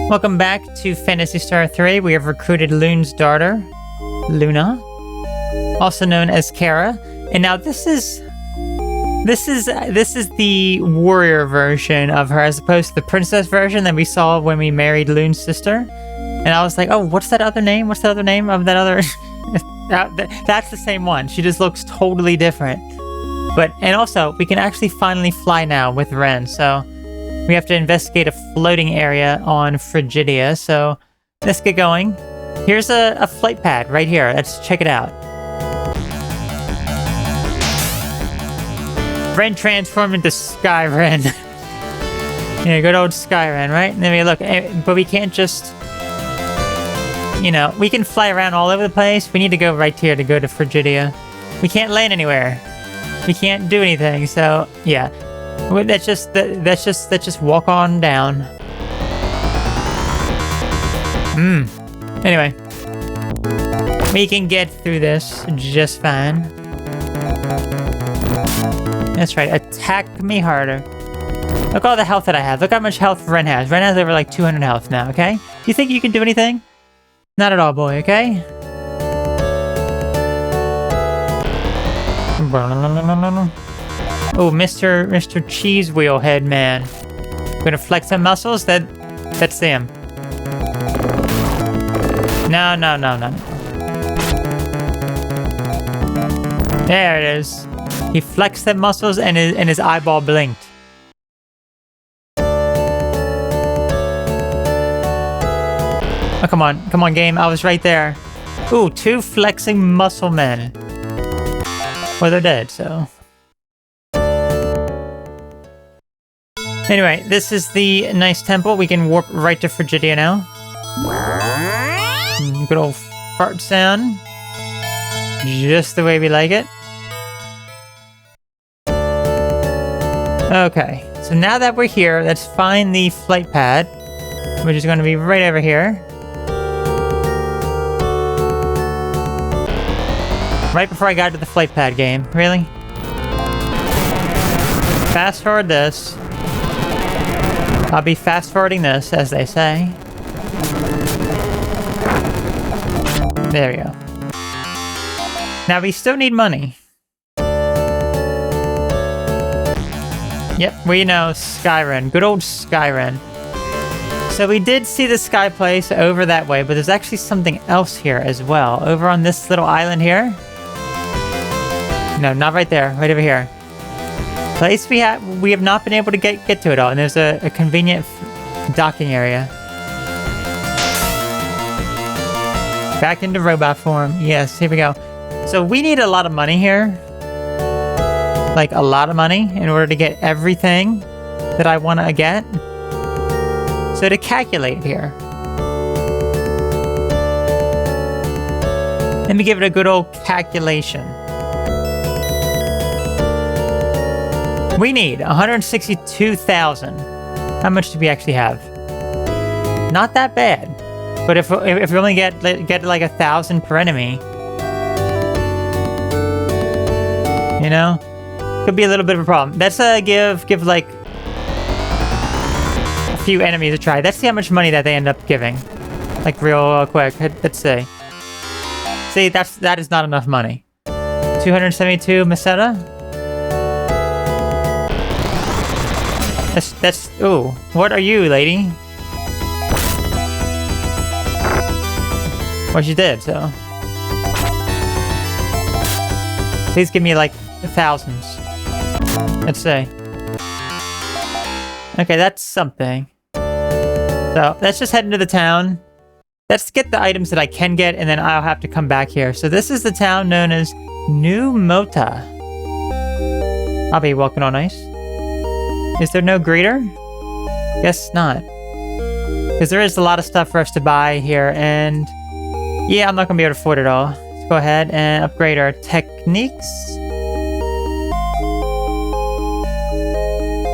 Welcome back to Phantasy Star 3. We have recruited Lune's daughter, Luna, also known as Kara. And now this is the warrior version of her as opposed to the princess version that we saw when we married Lune's sister. And I was like, oh, what's that other name? What's the other name of that other... That's the same one. She just looks totally different. And also, we can actually finally fly now with Ren, so... We have to investigate a floating area on Frigidia, so let's get going. Here's a flight pad right here. Let's check it out. Ren transformed into Sky Ren. Yeah, good old Sky Ren, right? And then we look, but we can't just... You know, we can fly around all over the place. We need to go right here to go to Frigidia. We can't land anywhere. We can't do anything, so yeah. Let's just walk on down. Anyway. We can get through this just fine. That's right, attack me harder. Look all the health that I have. Look how much health Ren has. Ren has over like 200 health now, okay? Do you think you can do anything? Not at all, boy, okay? Oh, Mr. Cheese Wheel Head Man. Gonna flex some muscles? That's him. No. There it is. He flexed the muscles and his eyeball blinked. Oh, come on, game. I was right there. Ooh, 2 flexing muscle men. Well, they're dead, so... Anyway, this is the nice temple. We can warp right to Frigidia now. Good old fart sound. Just the way we like it. Okay, so now that we're here, let's find the flight pad, which is going to be right over here. Right before I got to the flight pad game. Really? Fast forward this. I'll be fast forwarding this, as they say. There we go. Now we still need money. Yep, we know Skyren. Good old Skyren. So we did see the Sky Place over that way, but there's actually something else here as well. Over on this little island here. No, not right there. Right over here. Place we have not been able to get to it all, and there's a convenient docking area. Back into robot form. Yes, here we go. So we need a lot of money here. Like a lot of money in order to get everything that I want to get. So to calculate here. Let me give it a good old calculation. We need 162,000. How much do we actually have? Not that bad. But if we only get like 1,000 per enemy, you know, could be a little bit of a problem. Let's give like a few enemies a try. Let's see how much money that they end up giving. Like real quick. Let's see. See, that is not enough money. 272 meseta. That's ooh, what are you, lady? Well, she did, so. Please give me like thousands. Let's see. Okay, that's something. So let's just head into the town. Let's get the items that I can get, and then I'll have to come back here. So this is the town known as New Mota. I'll be walking on ice. Is there no greeter? Guess not. Because there is a lot of stuff for us to buy here, and yeah, I'm not going to be able to afford it all. Let's go ahead and upgrade our techniques.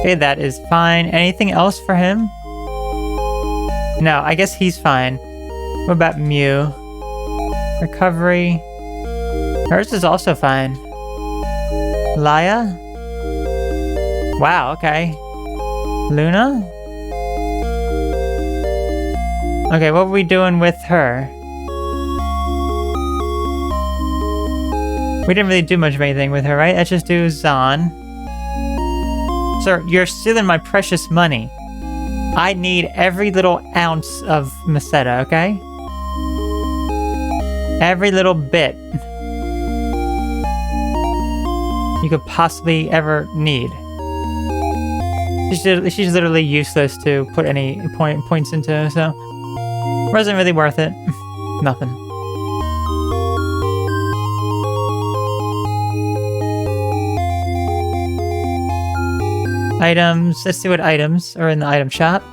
Okay, that is fine. Anything else for him? No, I guess he's fine. What about Mew? Recovery. Hers is also fine. Laya? Wow, okay. Luna? Okay, what were we doing with her? We didn't really do much of anything with her, right? Let's just do Zahn. Sir, you're stealing my precious money. I need every little ounce of meseta, okay? Every little bit you could possibly ever need. She's literally useless to put any points into, so wasn't really worth it. Nothing. Items. Let's see what items are in the item shop.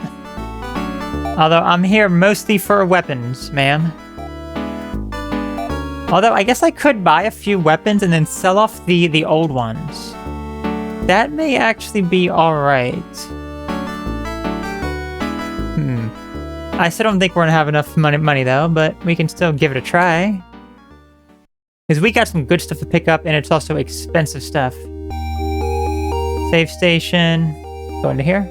Although I'm here mostly for weapons, ma'am. Although I guess I could buy a few weapons and then sell off the old ones. That may actually be alright. I still don't think we're gonna have enough money though, but we can still give it a try. Because we got some good stuff to pick up, and it's also expensive stuff. Save station. Go into here.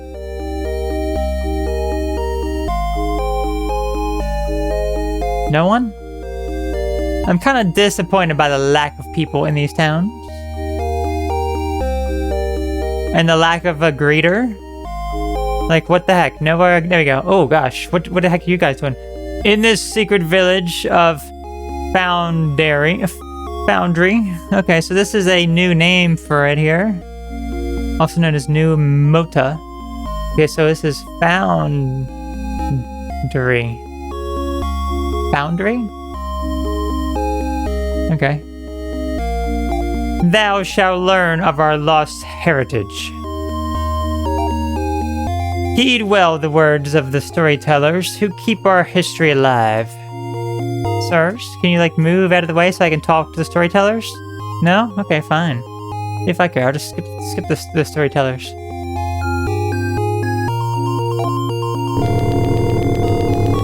No one? I'm kind of disappointed by the lack of people in these towns. And the lack of a greeter. Like, what the heck? Nowhere. There we go. Oh, gosh. What the heck are you guys doing? In this secret village of Foundaury. Okay, so this is a new name for it here. Also known as New Mota. Okay, so this is Foundaury. Foundry? Okay. Thou shalt learn of our lost heritage. Heed well the words of the storytellers who keep our history alive. Sirs, can you, like, move out of the way so I can talk to the storytellers? No? Okay, fine. If I care, I'll just skip the storytellers.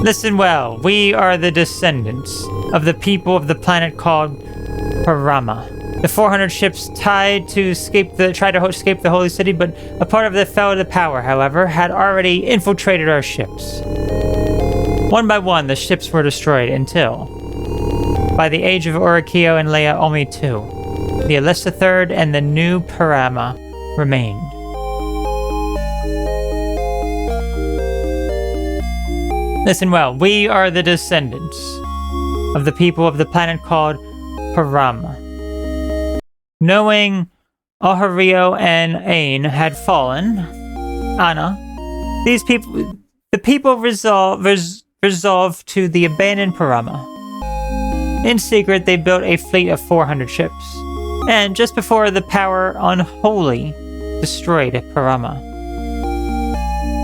Listen well, we are the descendants of the people of the planet called Parama. The 400 ships tried to escape the holy city, but a part of the fell to power, however, had already infiltrated our ships. One by one, the ships were destroyed until, by the age of Orikio and Leia, only two, the Alyssa III and the new Parama, remained. Listen well, we are the descendants of the people of the planet called Parama. Knowing Ohario and Ain had fallen, Anna, the people resolved to the abandoned Parama. In secret, they built a fleet of 400 ships, and just before the power Unholy destroyed Parama.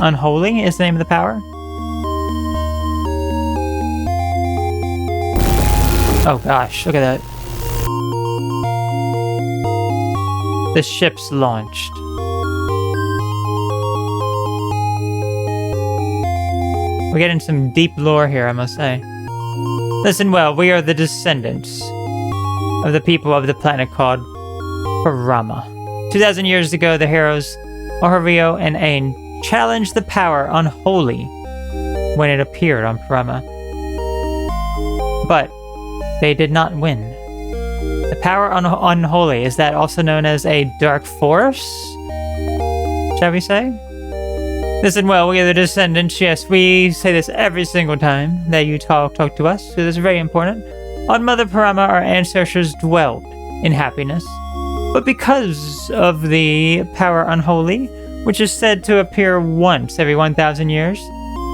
Unholy is the name of the power? Oh gosh, look at that. The ships launched. We're getting some deep lore here, I must say. Listen well, we are the descendants of the people of the planet called Parama. 2,000 years ago, the heroes Ohario and Ain challenged the power Unholy when it appeared on Parama. But they did not win. The power Unholy, is that also known as a dark force? Shall we say? Listen well, we are the descendants. Yes, we say this every single time that you talk to us, so this is very important. On Mother Parama, our ancestors dwelled in happiness. But because of the power Unholy, which is said to appear once every 1,000 years,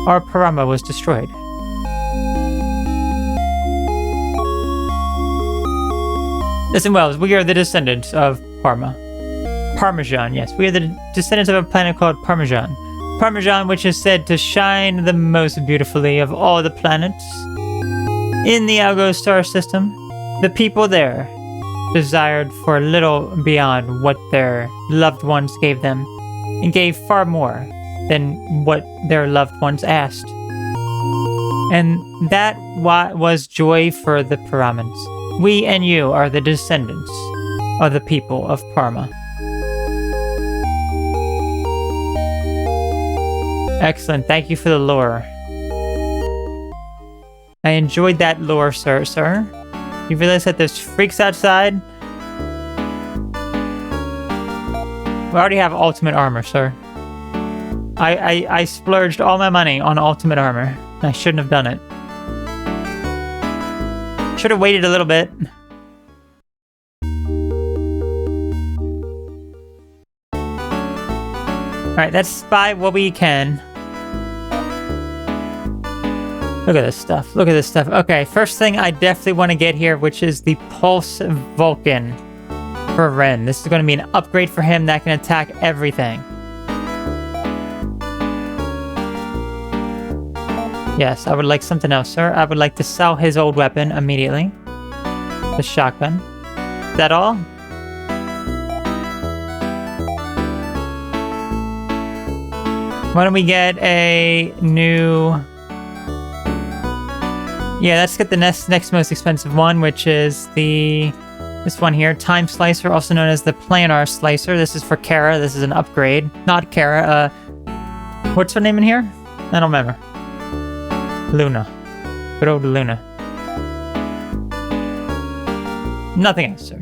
our Parama was destroyed. Listen well, we are the descendants of Parmesan, yes. We are the descendants of a planet called Parmesan. Parmesan, which is said to shine the most beautifully of all the planets. In the Algo star system, the people there desired for little beyond what their loved ones gave them, and gave far more than what their loved ones asked. And that was joy for the Paramans. We and you are the descendants of the people of Parma. Excellent, thank you for the lore. I enjoyed that lore, sir. You realize that there's freaks outside? We already have ultimate armor, sir. I splurged all my money on ultimate armor. I shouldn't have done it. Should have waited a little bit. Alright, let's buy what we can. Look at this stuff. Look at this stuff. Okay, first thing I definitely want to get here, which is the Pulse Vulcan for Ren. This is going to be an upgrade for him that can attack everything. Yes, I would like something else, sir. I would like to sell his old weapon immediately. The shotgun. Is that all? Why don't we get a new... Yeah, let's get the next most expensive one, which is this one here, Time Slicer, also known as the Planar Slicer. This is for Kara. This is an upgrade. Not Kara, what's her name in here? I don't remember. Luna. Good old Luna. Nothing else, sir.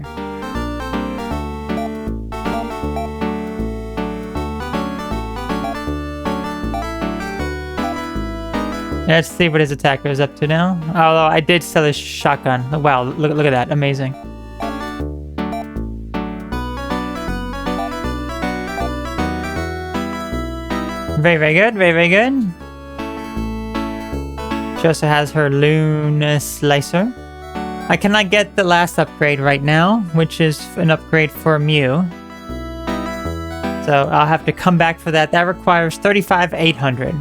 Let's see what his attack goes up to now. Although I did sell his shotgun. Wow, look at that. Amazing. Very, very good. Very, very good. She also has her Luna Slicer. I cannot get the last upgrade right now, which is an upgrade for Mew. So I'll have to come back for that. That requires 35,800.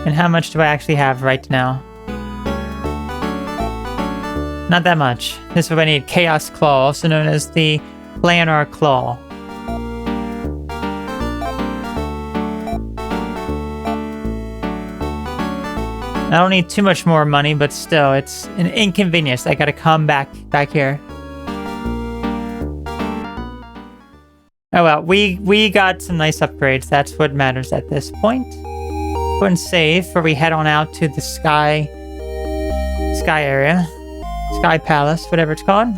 And how much do I actually have right now? Not that much. This is what I need. Chaos Claw, also known as the Planar Claw. I don't need too much more money, but still, it's an inconvenience. I gotta come back here. Oh well, we got some nice upgrades. That's what matters at this point. Go and save before we head on out to the sky area. Sky Palace, whatever it's called.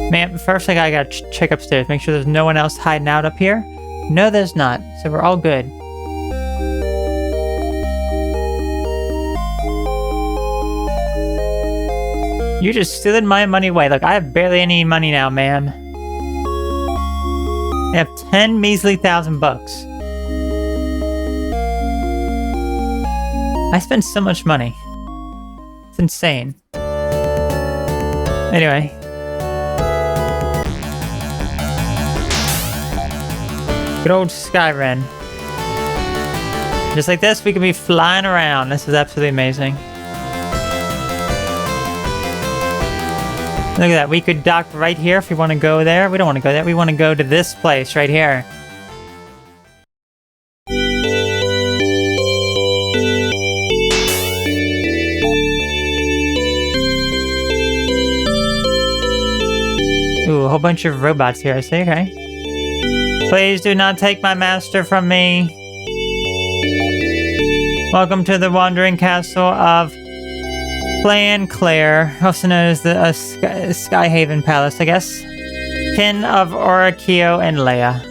Man, first thing I gotta check upstairs. Make sure there's no one else hiding out up here. No, there's not. So we're all good. You just stealing my money away. Look, I have barely any money now, ma'am. I have 10 measly thousand bucks. I spend so much money. It's insane. Anyway. Good old Skyren. Just like this, we can be flying around. This is absolutely amazing. Look at that. We could dock right here if we want to go there. We don't want to go there. We want to go to this place right here. Ooh, a whole bunch of robots here, I see. Okay. Please do not take my master from me. Welcome to the Wandering Castle of Claire, also known as the Skyhaven Palace, I guess. Kin of Orakio and Leia.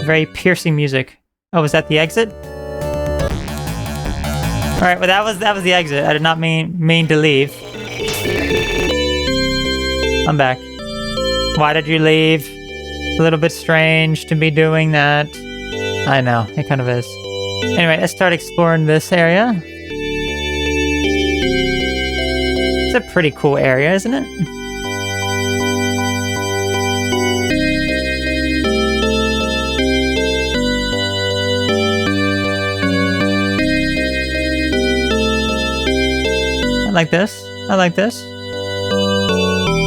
Very piercing music. Oh, was that the exit? Alright, well that was the exit. I did not mean to leave. I'm back. Why did you leave? A little bit strange to be doing that. I know, it kind of is. Anyway, let's start exploring this area. It's a pretty cool area, isn't it? I like this. I like this.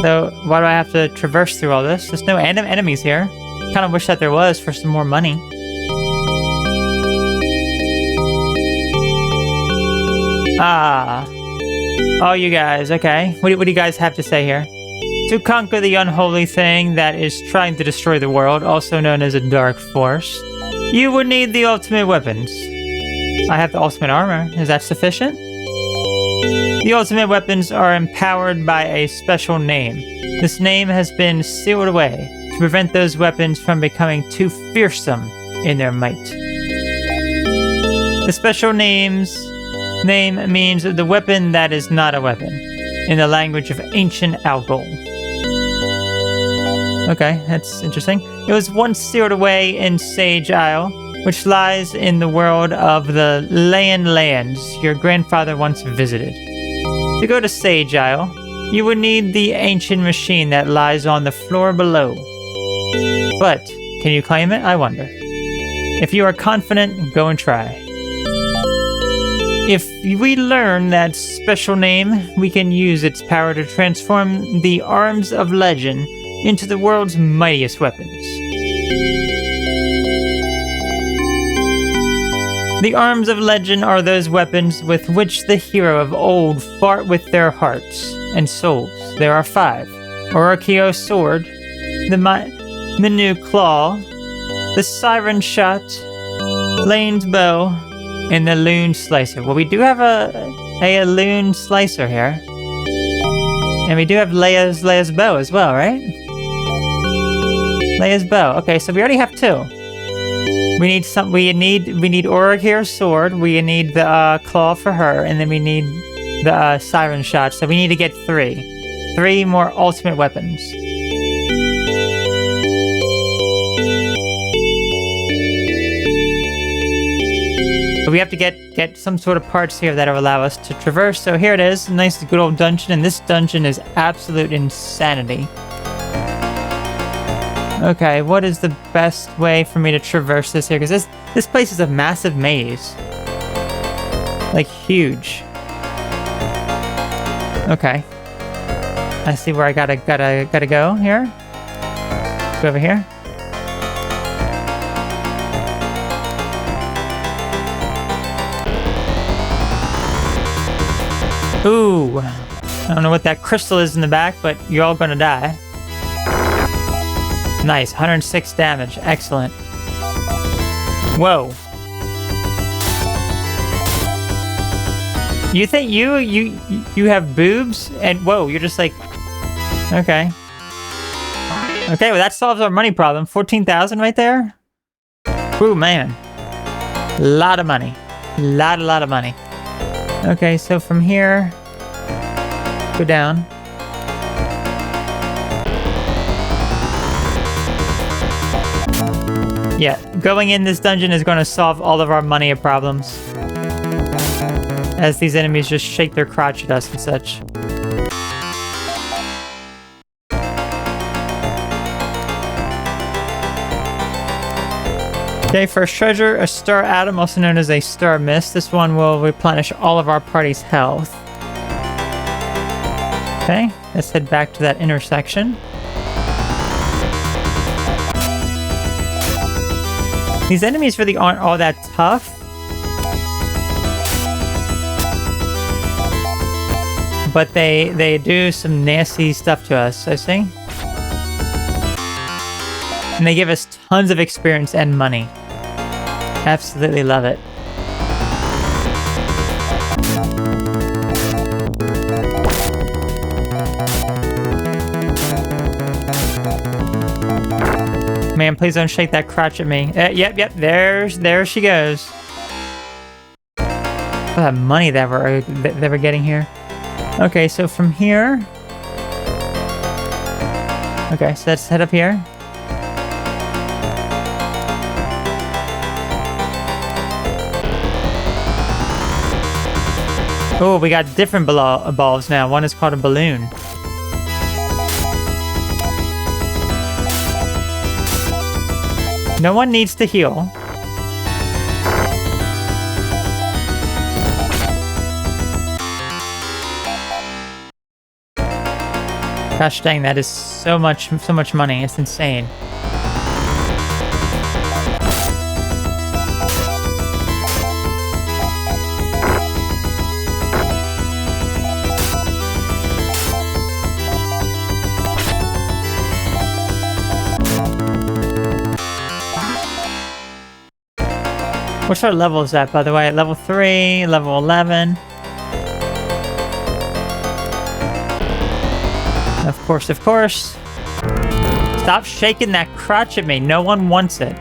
So, why do I have to traverse through all this? There's no enemies here. Kind of wish that there was for some more money. Ah. Oh, you guys, okay. What do you guys have to say here? To conquer the unholy thing that is trying to destroy the world, also known as a dark force, you would need the ultimate weapons. I have the ultimate armor. Is that sufficient? The ultimate weapons are empowered by a special name. This name has been sealed away to prevent those weapons from becoming too fearsome in their might. The special name means the weapon that is not a weapon, in the language of ancient Algol. Okay, that's interesting. It was once sealed away in Sage Isle, which lies in the world of the Landen lands your grandfather once visited. To go to Sage Isle, you would need the ancient machine that lies on the floor below. But, can you claim it? I wonder. If you are confident, go and try. If we learn that special name, we can use its power to transform the Arms of Legend into the world's mightiest weapons. The Arms of Legend are those weapons with which the hero of old fought with their hearts and souls. There are 5. Orikio's sword, the new claw, the siren shot, Lane's bow, and the loon slicer. Well, we do have a loon slicer here. And we do have Leia's bow as well, right? Leia's bow. Okay, so we already have 2. We need Orikio's sword, we need the claw for her, and then we need the siren shot. So we need to get 3. 3 more ultimate weapons. But we have to get some sort of parts here that'll allow us to traverse. So here it is, a nice good old dungeon, and this dungeon is absolute insanity. Okay, what is the best way for me to traverse this here? Because this place is a massive maze. Like, huge. Okay. I see where I gotta go here. Go over here. Ooh. I don't know what that crystal is in the back, but you're all gonna die. Nice, 106 damage. Excellent. Whoa. You think you have boobs? And whoa, you're just like... Okay. Okay, well that solves our money problem. 14,000 right there? Ooh, man. Lot of money. Lot of money. Okay, so from here... Go down. Yeah, going in this dungeon is going to solve all of our money problems. As these enemies just shake their crotch at us and such. Okay, first treasure, a star atom, also known as a star mist. This one will replenish all of our party's health. Okay, let's head back to that intersection. These enemies really aren't all that tough. But they do some nasty stuff to us, I see. And they give us tons of experience and money. Absolutely love it. Man, please don't shake that crotch at me. Yep, there she goes. All that money that we're getting here. Okay, so from here... Okay, so let's head up here. Oh, we got different balls now. One is called a balloon. No one needs to heal. Gosh dang, that is so much money. It's insane. What's our levels at, by the way? Level 3, level 11. Of course, of course. Stop shaking that crotch at me. No one wants it.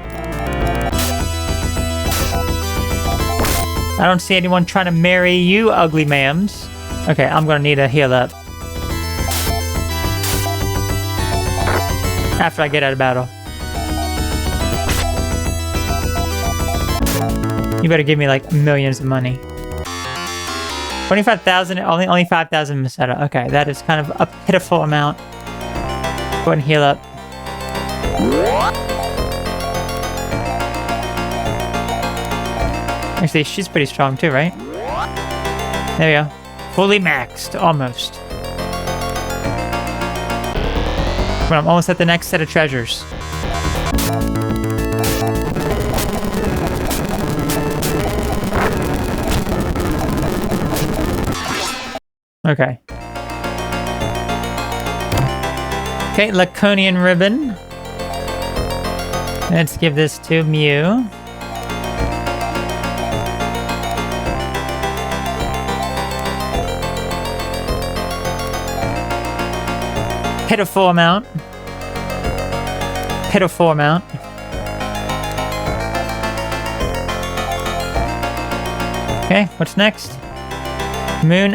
I don't see anyone trying to marry you, ugly ma'ams. Okay, I'm gonna need a heal up. After I get out of battle. You better give me like millions of money. 25,000, only 5,000 meseta. Okay, that is kind of a pitiful amount. Go ahead and heal up. Actually, she's pretty strong too, right? There we go. Fully maxed, almost. But I'm almost at the next set of treasures. Okay. Okay, Laconian ribbon. Let's give this to Mew. Pitiful amount. Pitiful amount. Okay, what's next? Moon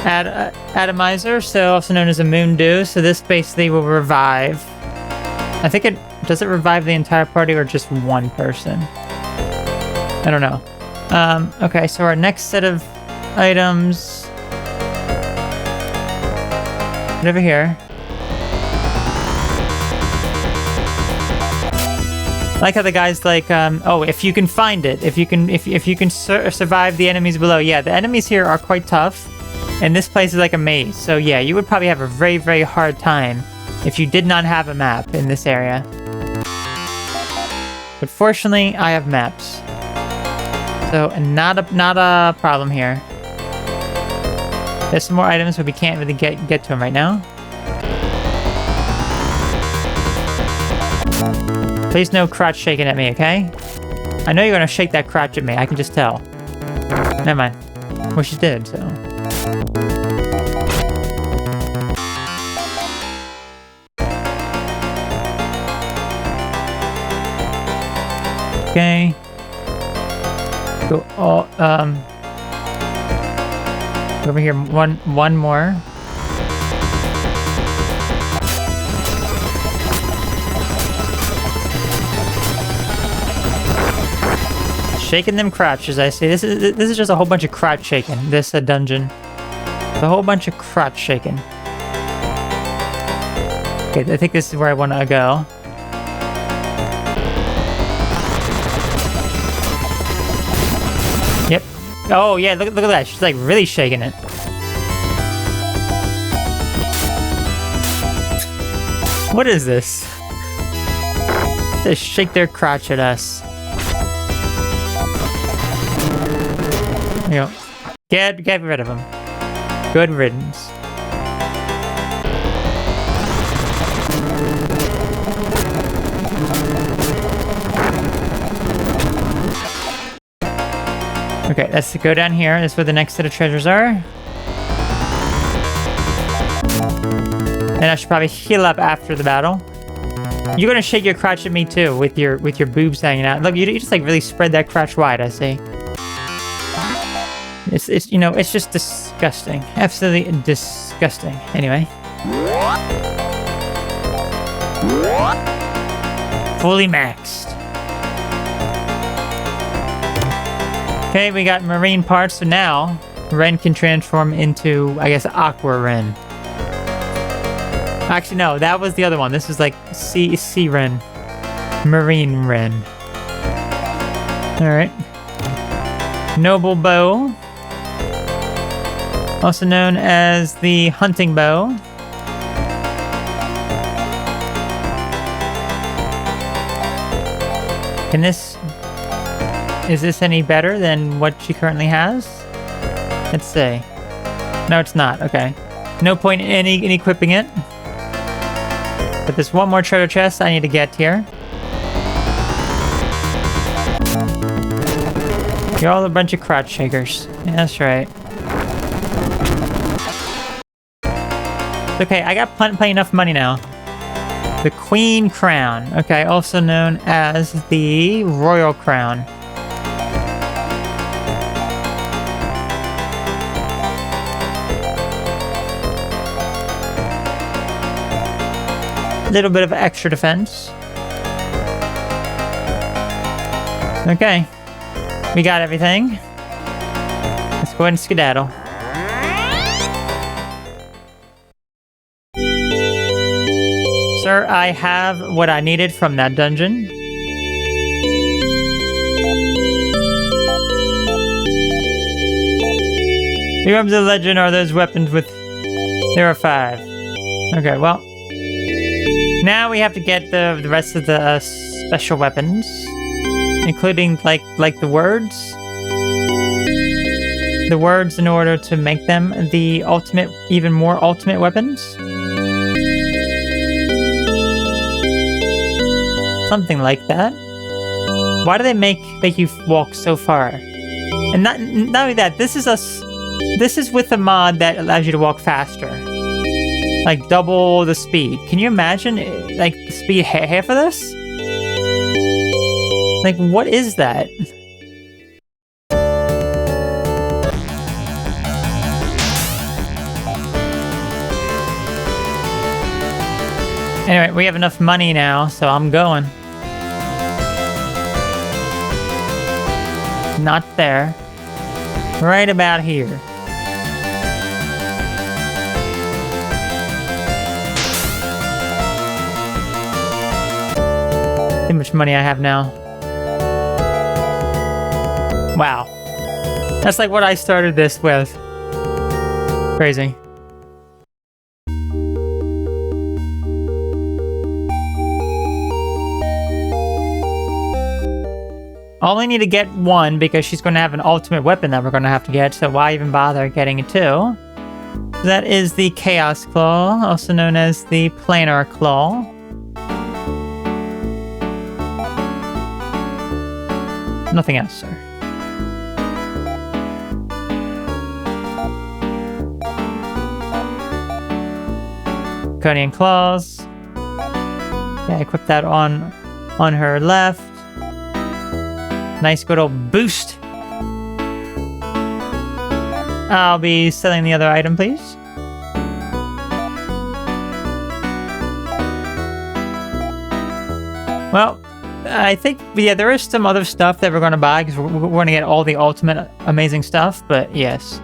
Atomizer, so also known as a Moon Dew. So this basically will revive. I think it... Does it revive the entire party or just one person? I don't know. Okay, so our next set of items... Right over here. I like how the guy's like, oh, if you can find it, if you can survive the enemies below. Yeah, the enemies here are quite tough, and this place is like a maze. So yeah, you would probably have a very, very hard time if you did not have a map in this area. But fortunately, I have maps, so not a problem here. There's some more items, but we can't really get to them right now. Please no crotch shaking at me, okay? I know you're gonna shake that crotch at me, I can just tell. Never mind. Well, she did, so... Okay. Go all, over here, one more. Shaking them crotches, I see. This is just a whole bunch of crotch shaking. This dungeon, a whole bunch of crotch shaking. Okay, I think this is where I want to go. Yep. Oh yeah, look at that. She's like really shaking it. What is this? They shake their crotch at us. There you go. Get rid of him. Good riddance. Okay, let's go down here. That's where the next set of treasures are. And I should probably heal up after the battle. You're gonna shake your crotch at me too, with your boobs hanging out. Look, you just like really spread that crotch wide, I see. It's you know, it's just disgusting. Absolutely disgusting. Anyway. Fully maxed. Okay, we got marine parts, so now Ren can transform into, I guess, Aqua Ren. Actually, no, that was the other one. This is like Sea Ren. Marine Ren. Alright. Noble Bow. Also known as the Hunting Bow. Is this any better than what she currently has? Let's see. No, it's not. Okay. No point in equipping it. But there's one more treasure chest I need to get here. You're all a bunch of crotch shakers. Yeah, that's right. Okay, I got plenty enough money now. The Queen Crown. Okay, also known as the Royal Crown. A little bit of extra defense. Okay. We got everything. Let's go ahead and skedaddle. Sir, I have what I needed from that dungeon. The arms of the legend are those weapons with... There are 5. Okay, well... Now we have to get the rest of the special weapons. Including, like the words. The words in order to make them the ultimate, even more ultimate weapons. Something like that. Why do they make you walk so far? And not only that, this is with a mod that allows you to walk faster. Like double the speed. Can you imagine like the speed half of this? Like what is that? Anyway, we have enough money now, so I'm going. Not there. Right about here. See how much money I have now. Wow. That's like what I started this with. Crazy. Only need to get 1 because she's going to have an ultimate weapon that we're going to have to get, so why even bother getting it 2? That is the Chaos Claw, also known as the Planar Claw. Nothing else, sir. Draconian Claws. Yeah, equip that on her left. Nice good old boost. I'll be selling the other item, please. Well, I think, yeah, there is some other stuff that we're going to buy because we're going to get all the ultimate amazing stuff, but yes.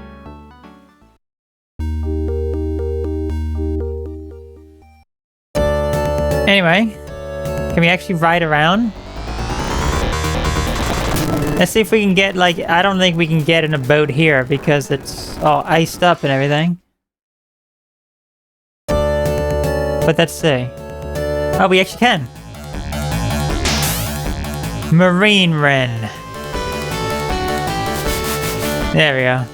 Anyway, can we actually ride around? Let's see if we can get, like, I don't think we can get in a boat here because it's all iced up and everything. But let's see. Oh, we actually can. Marine Wren. There we go.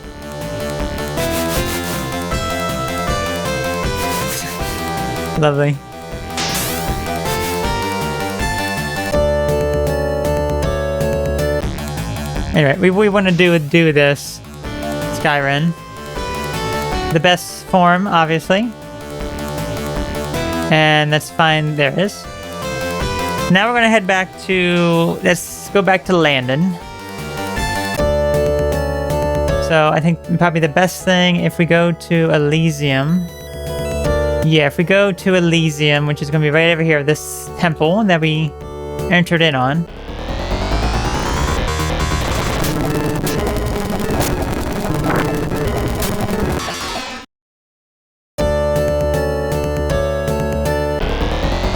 Lovely. Anyway, we want to do this. Skyren. The best form, obviously. And let's find... There it is. Now we're going to head back to... Let's go back to Landen. So I think probably the best thing if we go to Elysium. Yeah, if we go to Elysium, which is going to be right over here, this temple that we entered in on.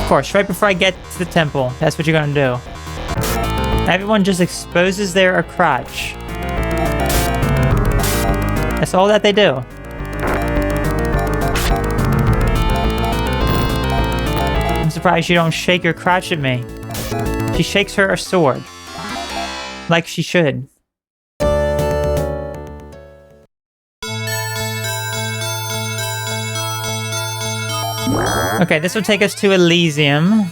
Of course, right before I get to the temple, that's what you're gonna do. Everyone just exposes their crotch. That's all that they do. I'm surprised you don't shake your crotch at me. She shakes her sword. Like she should. Okay, this will take us to Elysium.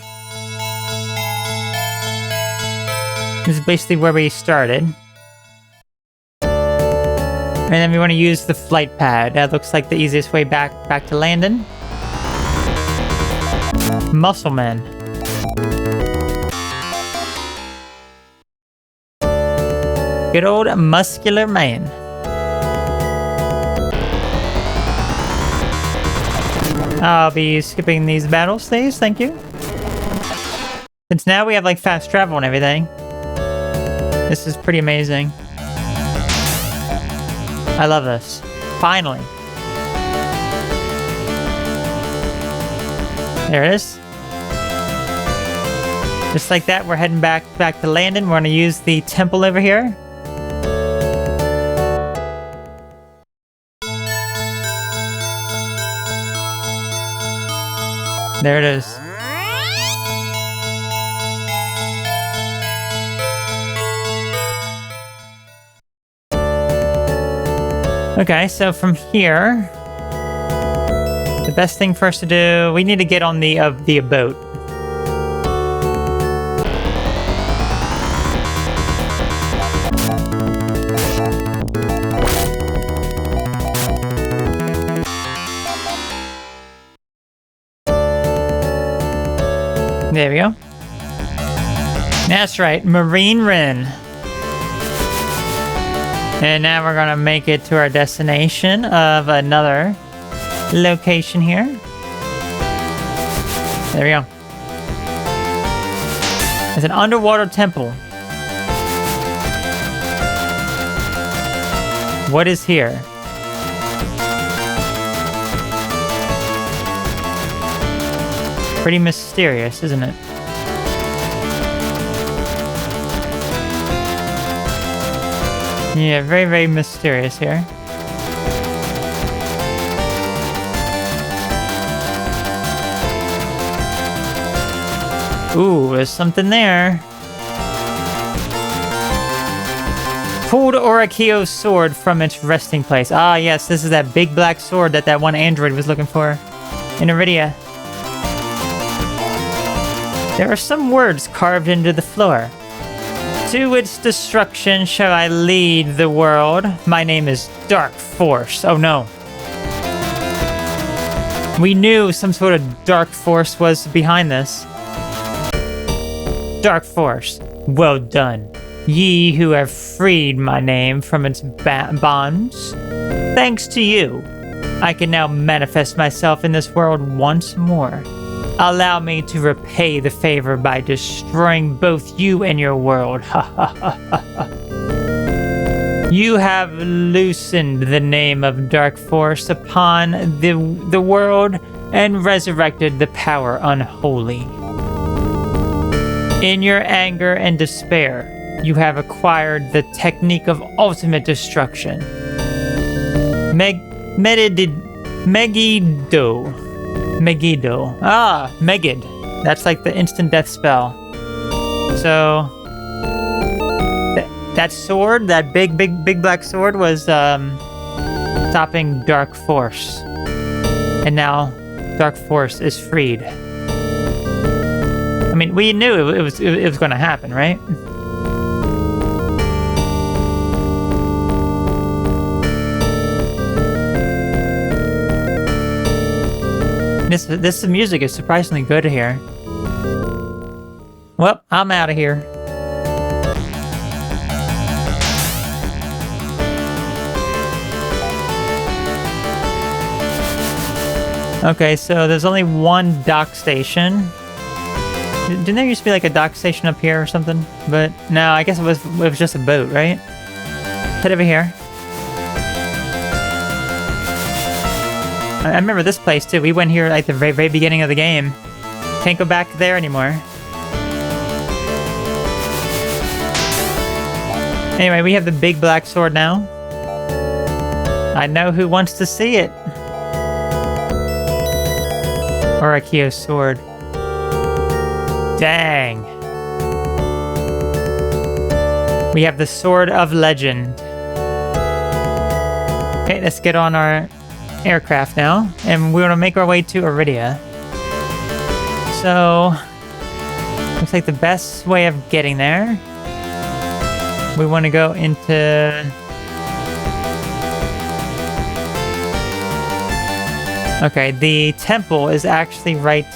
This is basically where we started. And then we want to use the flight pad. That looks like the easiest way back to Landen. Muscle man. Good old muscular man. I'll be skipping these battles, please. Thank you. Since now we have like fast travel and everything. This is pretty amazing. I love this. Finally. There it is. Just like that, we're heading back to Landen. We're gonna use the temple over here. There it is. Okay, so from here, the best thing for us to do, we need to get on the boat. There we go. That's right, Marine Wren. And now we're gonna make it to our destination of another location here. There we go. It's an underwater temple. What is here? Pretty mysterious, isn't it? Yeah, very, very mysterious here. Ooh, there's something there. Pulled Orakio's sword from its resting place. Ah, yes, this is that big black sword that one android was looking for in Aridia. There are some words carved into the floor. To its destruction shall I lead the world. My name is Dark Force. Oh no. We knew some sort of dark force was behind this. Dark Force, well done. Ye who have freed my name from its bonds. Thanks to you, I can now manifest myself in this world once more. Allow me to repay the favor by destroying both you and your world. You have loosened the name of Dark Force upon the world and resurrected the power unholy. In your anger and despair, you have acquired the technique of ultimate destruction. Megiddo. Ah, Megid. That's like the instant death spell. So that sword, that big black sword was stopping Dark Force. And now Dark Force is freed. I mean, we knew it was going to happen, right? This music is surprisingly good here. Well, I'm out of here. Okay, so there's only one dock station. Didn't there used to be like a dock station up here or something? But no, I guess it was just a boat, right? Head over here. I remember this place too. We went here at the very, very beginning of the game. Can't go back there anymore. Anyway, we have the big black sword now. I know who wants to see it. Orakio's sword. Dang. We have the Sword of Legend. Okay, let's get on our aircraft now, and we're gonna make our way to Aridia. So, looks like the best way of getting there, we want to go into... Okay, the temple is actually right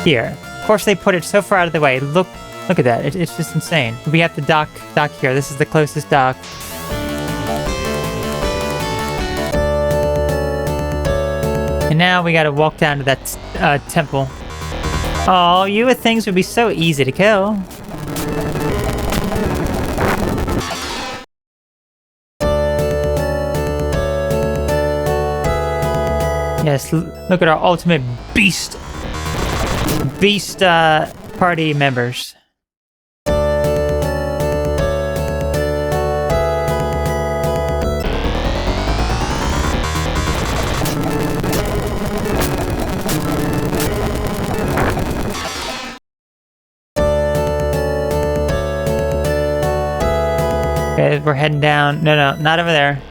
here. Of course, they put it so far out of the way. Look at that. It's just insane. We have to dock here. This is the closest dock. And now we gotta walk down to that temple. Oh, you would think things would be so easy to kill. Yes, look at our ultimate beast party members. Okay, we're heading down. No, not over there.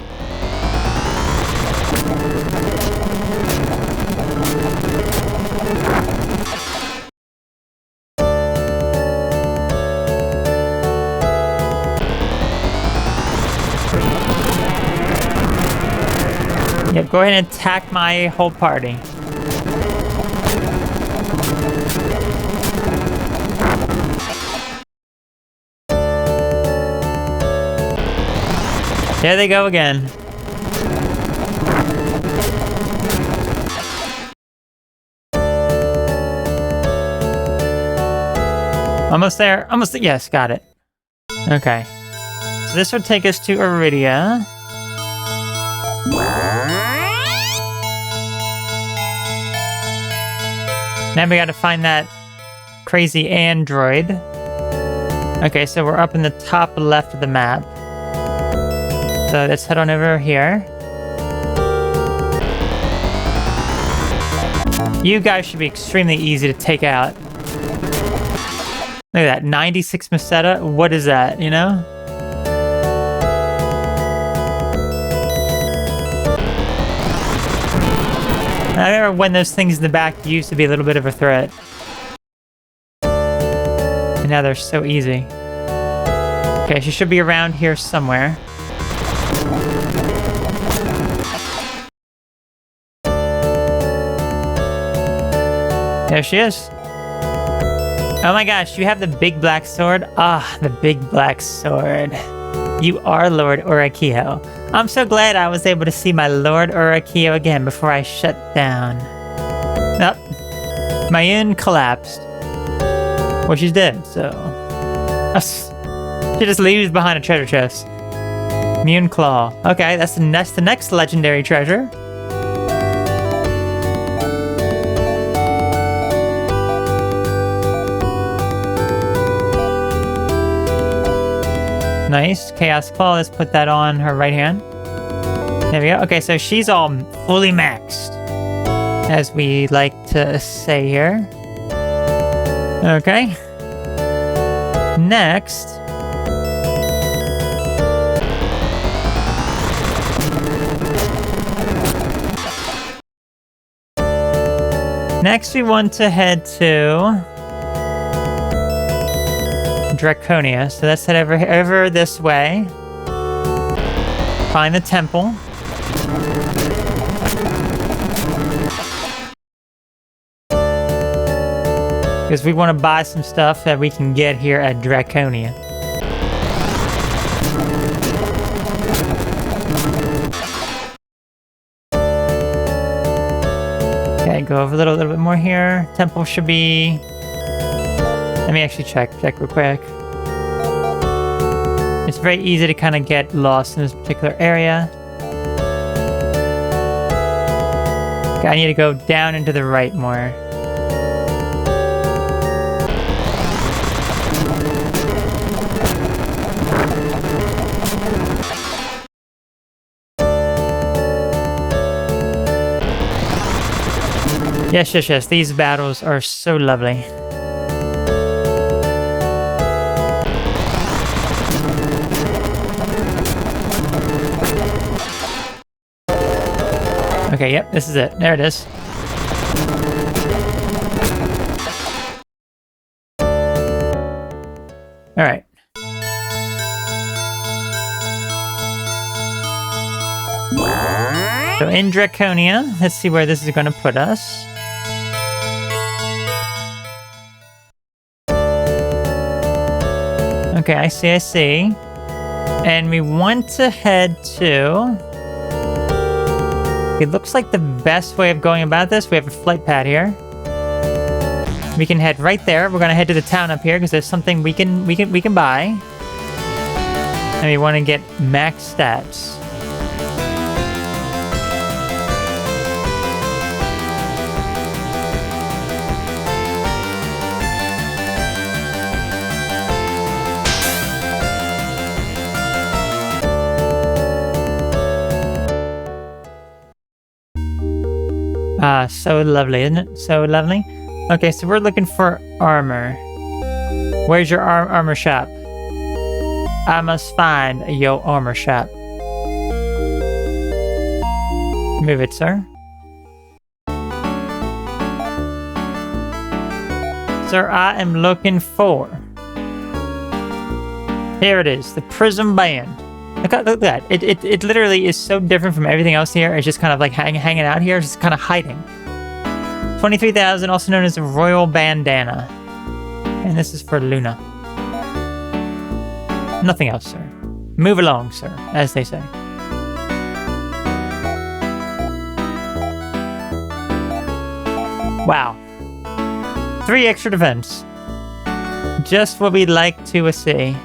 Yeah, go ahead and attack my whole party. There they go again. Almost there. Yes, got it. Okay. So this would take us to Aridia. Now we gotta find that crazy android. Okay, so we're up in the top left of the map. So let's head on over here. You guys should be extremely easy to take out. Look at that, 96 meseta. What is that, you know? I remember when those things in the back used to be a little bit of a threat. And now they're so easy. Okay, she should be around here somewhere. There she is. Oh my gosh, you have the big black sword? Ah, the big black sword. You are Lord Urakio. I'm so glad I was able to see my Lord Urakio again before I shut down. Nope. Mayun collapsed. Well, she's dead, so... She just leaves behind a treasure chest. Mune Claw. Okay, that's the next legendary treasure. Nice. Chaos Claw, let's put that on her right hand. There we go. Okay, so she's all fully maxed, as we like to say here. Okay. Next. Next, we want to head to Draconia. So let's head over this way. Find the temple. Because we want to buy some stuff that we can get here at Draconia. Okay, go over a little bit more here. Temple should be... Let me actually check real quick. It's very easy to kind of get lost in this particular area. Okay, I need to go down and to the right more. Yes. These battles are so lovely. Okay, yep, this is it. There it is. Alright. So in Draconia, let's see where this is going to put us. Okay, I see, I see. And we want to head to... It looks like the best way of going about this, we have a flight pad here. We can head right there. We're gonna head to the town up here because there's something we can buy. And we want to get max stats. Ah, so lovely, isn't it? So lovely. Okay, so we're looking for armor. Where's your armor shop? I must find your armor shop. Move it, sir. Sir, I am looking for... Here it is, the Prism Band. Look at that. It literally is so different from everything else here. It's just kind of like hanging out here. It's just kind of hiding. 23,000, also known as the Royal Bandana. And this is for Luna. Nothing else, sir. Move along, sir, as they say. Wow. 3 extra defense. Just what we'd like to see.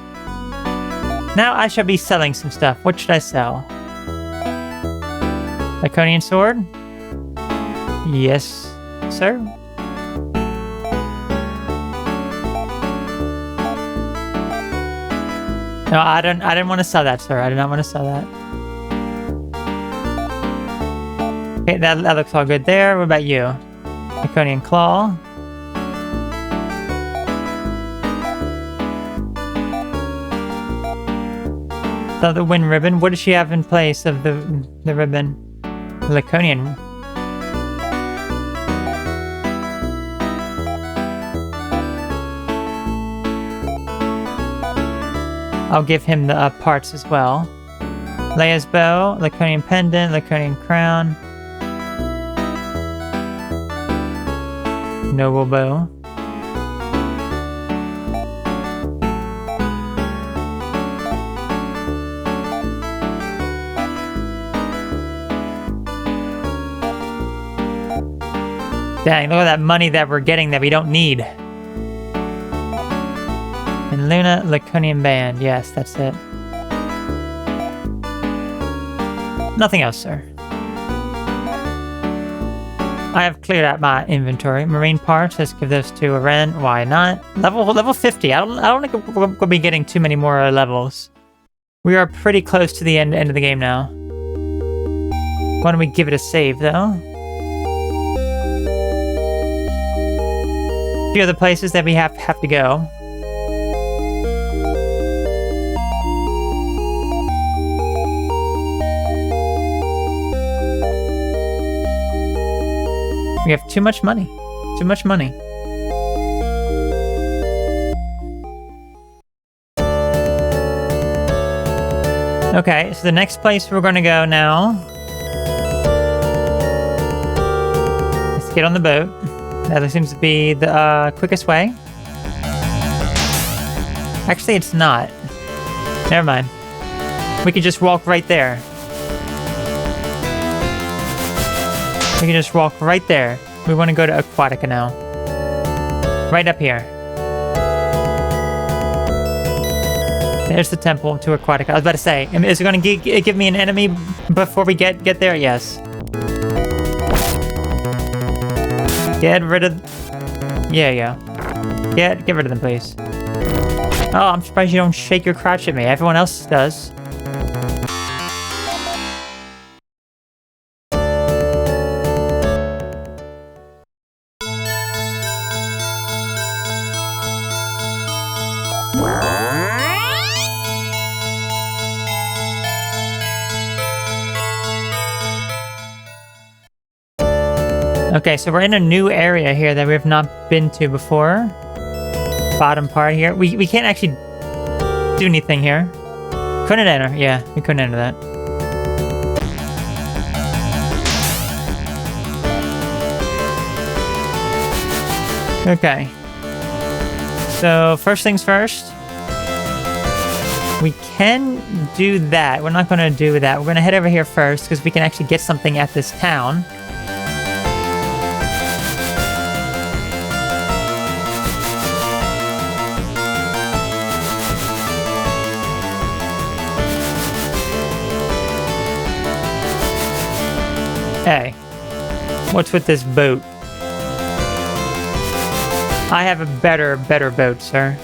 Now I shall be selling some stuff. What should I sell? Draconian sword? Yes, sir. No, I didn't want to sell that, sir. I did not want to sell that. Okay, that looks all good there. What about you? Draconian claw. So the wind ribbon. What does she have in place of the ribbon? The Draconian. I'll give him the parts as well. Leia's bow, Draconian pendant, Draconian crown. Noble bow. Dang, look at that money that we're getting that we don't need. And Luna, Draconian band. Yes, that's it. Nothing else, sir. I have cleared out my inventory. Marine parts, let's give those to a Ren. Why not? Level 50. I don't think we're going to be getting too many more levels. We are pretty close to the end of the game now. Why don't we give it a save, though? A few other places that we have to go. We have too much money. Too much money. Okay, so the next place we're going to go now. Let's get on the boat. That seems to be the quickest way. Actually, it's not. Never mind. We can just walk right there. We can just walk right there. We want to go to Aquatica now. Right up here. There's the temple to Aquatica. I was about to say, is it going to give me an enemy before we get there? Yes. Get rid of... Yeah. Get rid of them, please. Oh, I'm surprised you don't shake your crotch at me. Everyone else does. Okay, so we're in a new area here that we have not been to before. Bottom part here. We can't actually do anything here. Couldn't enter. Yeah, we couldn't enter that. Okay. So, first things first. We can do that. We're not going to do that. We're going to head over here first because we can actually get something at this town. Hey, what's with this boat? I have a better boat, sir.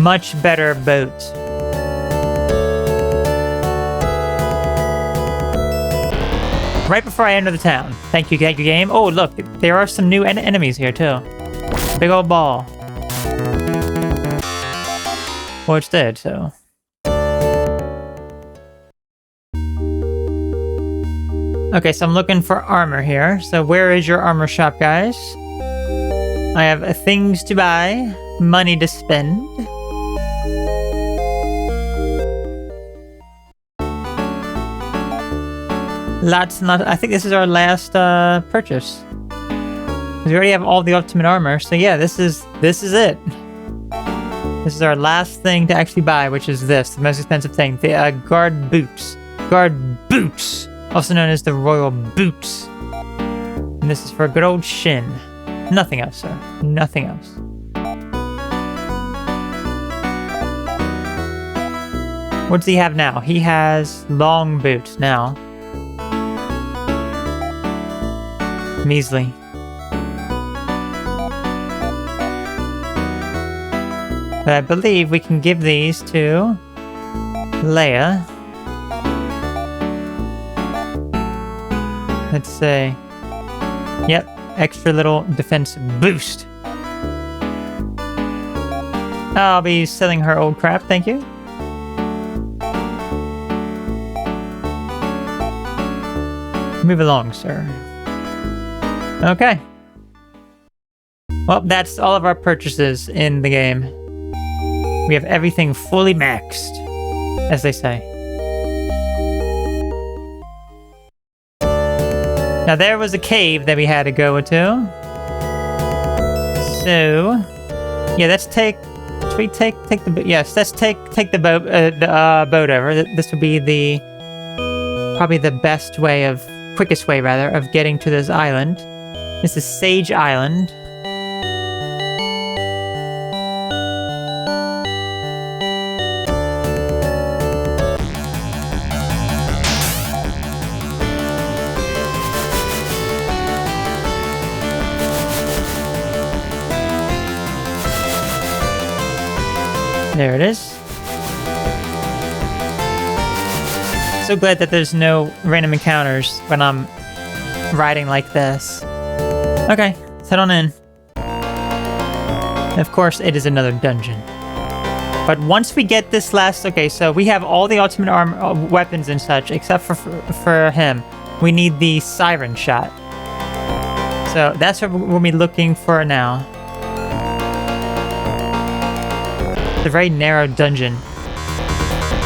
Much better boat. Right before I enter the town. Thank you, game. Oh, look, there are some new enemies here, too. Big old ball. Well, it's dead, so... Okay, so I'm looking for armor here. So where is your armor shop, guys? I have things to buy, money to spend. Lots and lots. I think this is our last purchase. We already have all the ultimate armor, so yeah, this is it. This is our last thing to actually buy, which is this, the most expensive thing, the guard boots. Guard boots, also known as the royal boots. And this is for good old Shin. Nothing else, sir. Nothing else. What does he have now? He has long boots now. Measly. But I believe we can give these to Leia. Let's say, yep, extra little defense boost. I'll be selling her old crap, thank you. Move along, sir. Okay. Well, that's all of our purchases in the game. We have everything fully maxed, as they say. Now there was a cave that we had to go to. So, yeah, let's take. Should we take the? Yes, let's take the boat boat over. This would be probably the best way of. Quickest way, rather, of getting to this island. This is Sage Island. There it is. So glad that there's no random encounters when I'm riding like this. Okay, let's head on in. And of course, it is another dungeon. But once we get this last... Okay, so we have all the ultimate armor, weapons and such, except for him. We need the siren shot. So that's what we'll be looking for now. It's a very narrow dungeon.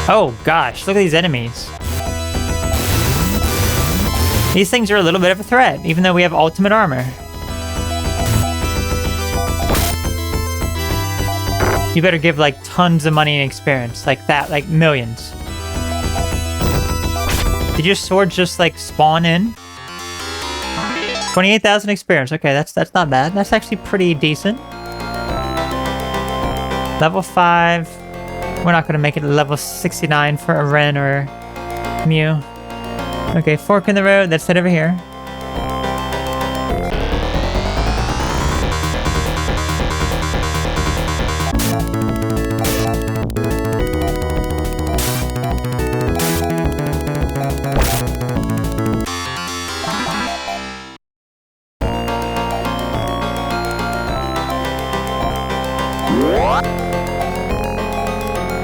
Oh gosh, look at these enemies. These things are a little bit of a threat, even though we have ultimate armor. You better give, like, tons of money and experience. Like that, like millions. Did your sword just, like, spawn in? 28,000 experience. Okay, that's not bad. That's actually pretty decent. Level 5. We're not going to make it level 69 for a Ren or Mew. Okay, fork in the road. Let's head over here.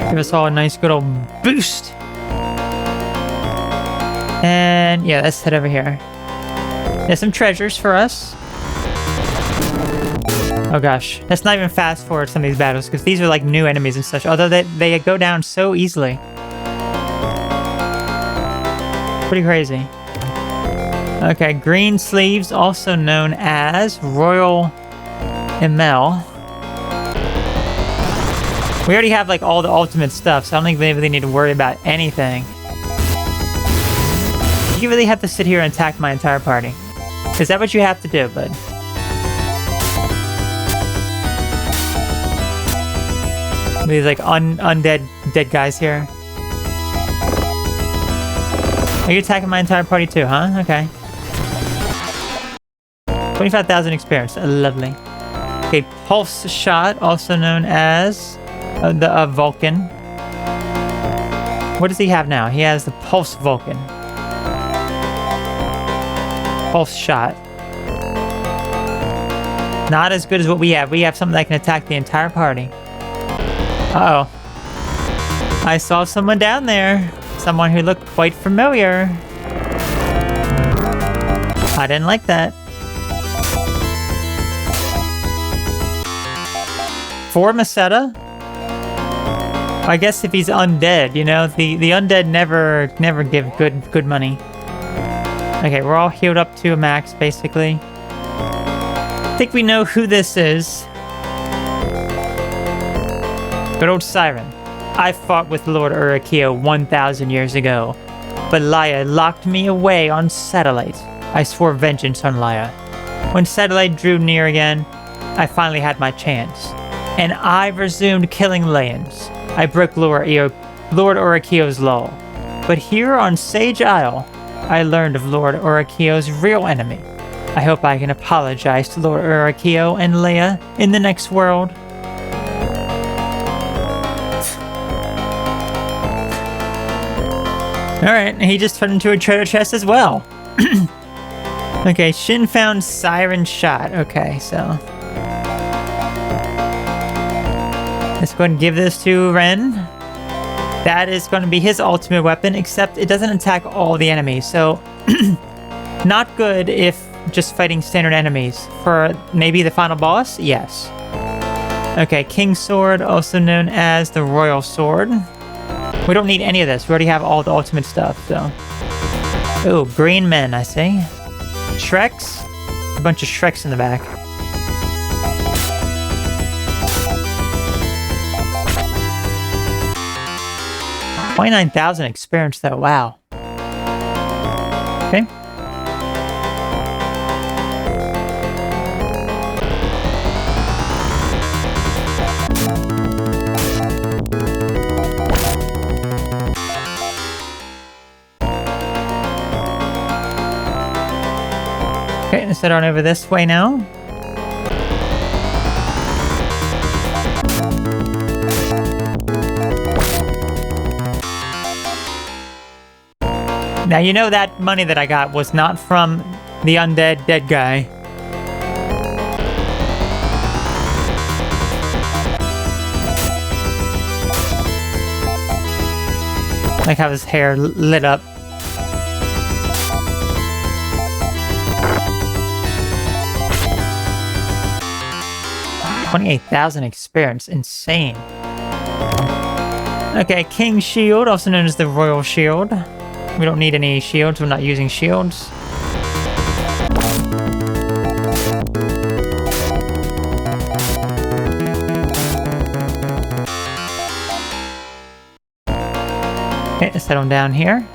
Give us all a nice good old boost. And yeah, let's head over here. There's some treasures for us. Oh gosh, let's not even fast forward some of these battles because these are like new enemies and such. Although they go down so easily. Pretty crazy. Okay, green sleeves, also known as Royal Emel. We already have like all the ultimate stuff, so I don't think we really need to worry about anything. You really have to sit here and attack my entire party. Is that what you have to do, bud? These like undead dead guys here. Are you attacking my entire party too, huh? Okay. 25,000 experience. Lovely. Okay, pulse shot, also known as the Vulcan. What does he have now? He has the pulse Vulcan. Pulse shot. Not as good as what we have. We have something that can attack the entire party. Uh-oh. I saw someone down there. Someone who looked quite familiar. I didn't like that. 4 meseta? I guess if he's undead, you know, the undead never give good money. Okay, we're all healed up to a max, basically. I think we know who this is. Good old Siren. I fought with Lord Urakio 1,000 years ago, but Laya locked me away on Satellite. I swore vengeance on Laya. When Satellite drew near again, I finally had my chance, and I resumed killing Layans. I broke Lord Urakio's law, but here on Sage Isle, I learned of Lord Urakio's real enemy. I hope I can apologize to Lord Urakio and Leia in the next world. Alright, he just turned into a treasure chest as well. Okay, Shin found Siren Shot. Okay, so... let's go ahead and give this to Ren. That is going to be his ultimate weapon, except it doesn't attack all the enemies, so... not good if just fighting standard enemies. For maybe the final boss? Yes. Okay, King's Sword, also known as the Royal Sword. We don't need any of this. We already have all the ultimate stuff, so... ooh, green men, I see. Shreks? A bunch of Shreks in the back. $29,000 experience, though. Wow. Okay. Okay, let's head on over this way now. Now, you know that money that I got was not from the undead dead guy. Like how his hair lit up. $28,000 experience. Insane. Okay, King's Shield, also known as the Royal Shield. We don't need any shields. We're not using shields. Okay, let's head on down here.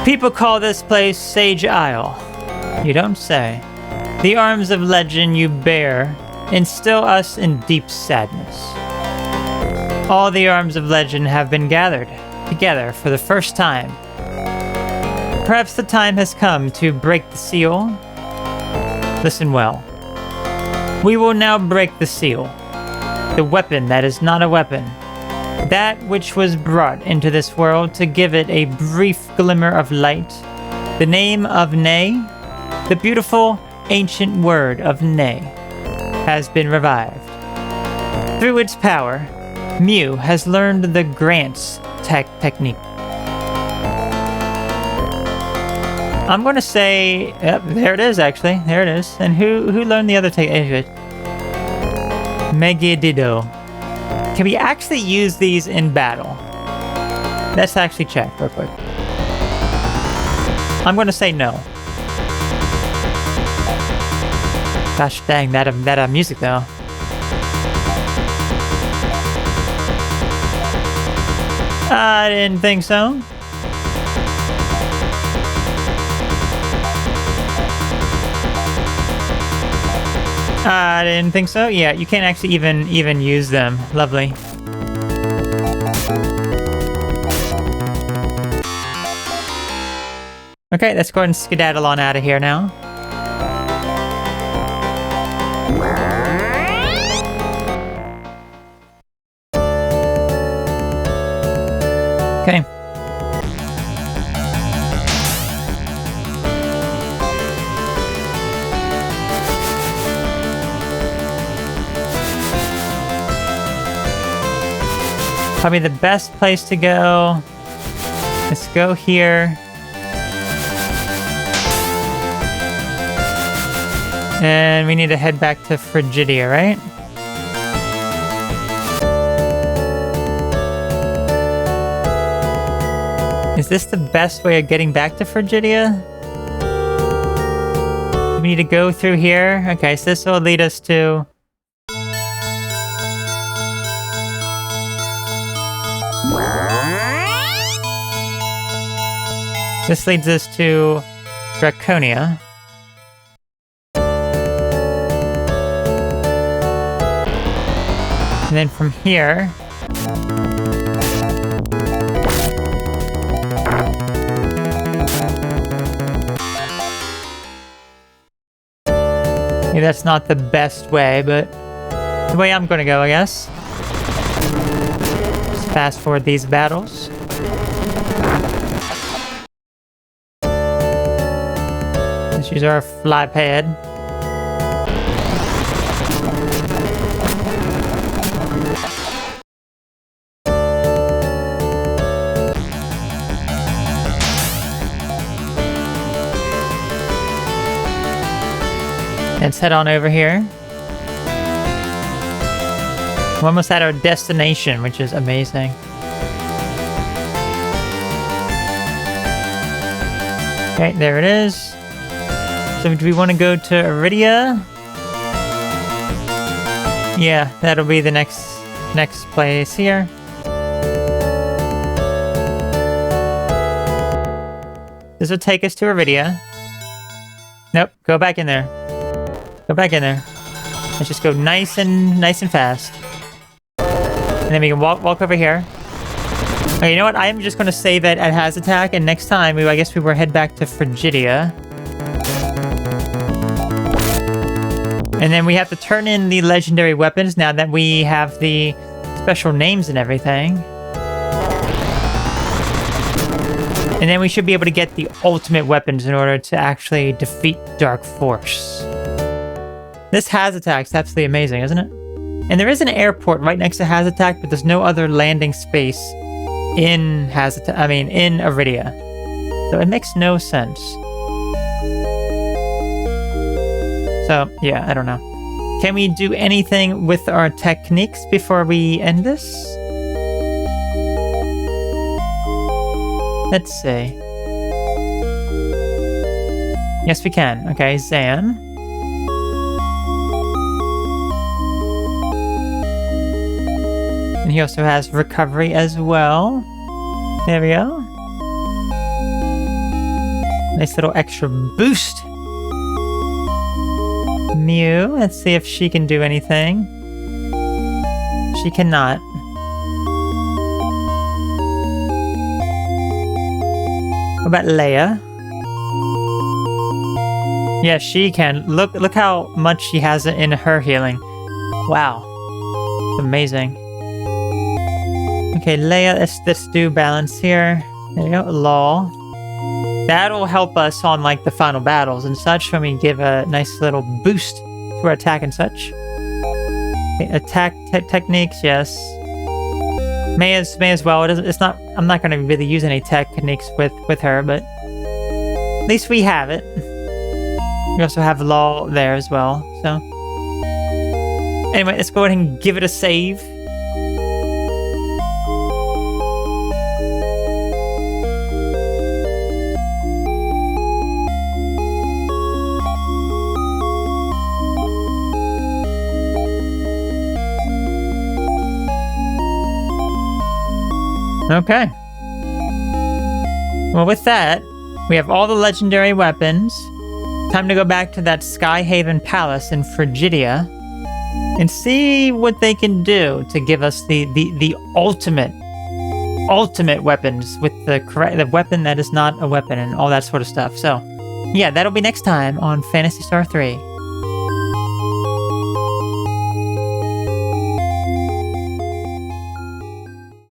People call this place Sage Isle. You don't say. The arms of legend you bear instill us in deep sadness. All the arms of legend have been gathered together for the first time. Perhaps the time has come to break the seal. Listen well. We will now break the seal. The weapon that is not a weapon. That which was brought into this world to give it a brief glimmer of light. The name of Ne, the beautiful ancient word of Ne, has been revived. Through its power, Mew has learned the Grant's technique. I'm going to say... yep, there it is, actually. There it is. And who learned the other technique? Megiddo. Can we actually use these in battle? Let's actually check real quick. I'm going to say no. Gosh dang, that music though. I didn't think so. I didn't think so. Yeah, you can't actually even use them. Lovely. Okay, let's go ahead and skedaddle on out of here now. Okay. Probably the best place to go. Let's go here. And we need to head back to Frigidia, right? Is this the best way of getting back to Frigidia? We need to go through here. Okay, so this will lead us to... This leads us to Draconia. And then from here... Maybe that's not the best way, but the way I'm gonna go, I guess. Just fast forward these battles. Let's use our fly pad. Let's head on over here. We're almost at our destination, which is amazing. Okay, there it is. So do we want to go to Aridia? Yeah, that'll be the next place here. This will take us to Aridia. Nope, go back in there. Go back in there. Let's just go nice and fast. And then we can walk over here. Okay, you know what? I'm just going to save it at Hazatak, and next time, I guess we will head back to Frigidia. And then we have to turn in the legendary weapons now that we have the special names and everything. And then we should be able to get the ultimate weapons in order to actually defeat Dark Force. This Hazatak is absolutely amazing, isn't it? And there is an airport right next to Hazatak, but there's no other landing space in Hazatak. I mean, in Aridia. So it makes no sense. So, yeah, I don't know. Can we do anything with our techniques before we end this? Let's see. Yes, we can. Okay, Zan. And he also has recovery as well. There we go. Nice little extra boost. Mew, let's see if she can do anything. She cannot. What about Leia? Yeah, she can. Look how much she has in her healing. Wow. Amazing. Okay, Leia, let's do balance here. There you go, Law. That'll help us on, like, the final battles and such when we give a nice little boost to our attack and such. Okay, attack techniques, yes. May as well. It's not. I'm not going to really use any techniques with her, but at least we have it. We also have Law there as well, so. Anyway, let's go ahead and give it a save. Okay. Well, with that, we have all the legendary weapons. Time to go back to that Skyhaven Palace in Frigidia and see what they can do to give us the ultimate weapons with the weapon that is not a weapon and all that sort of stuff. So, yeah, that'll be next time on Phantasy Star 3.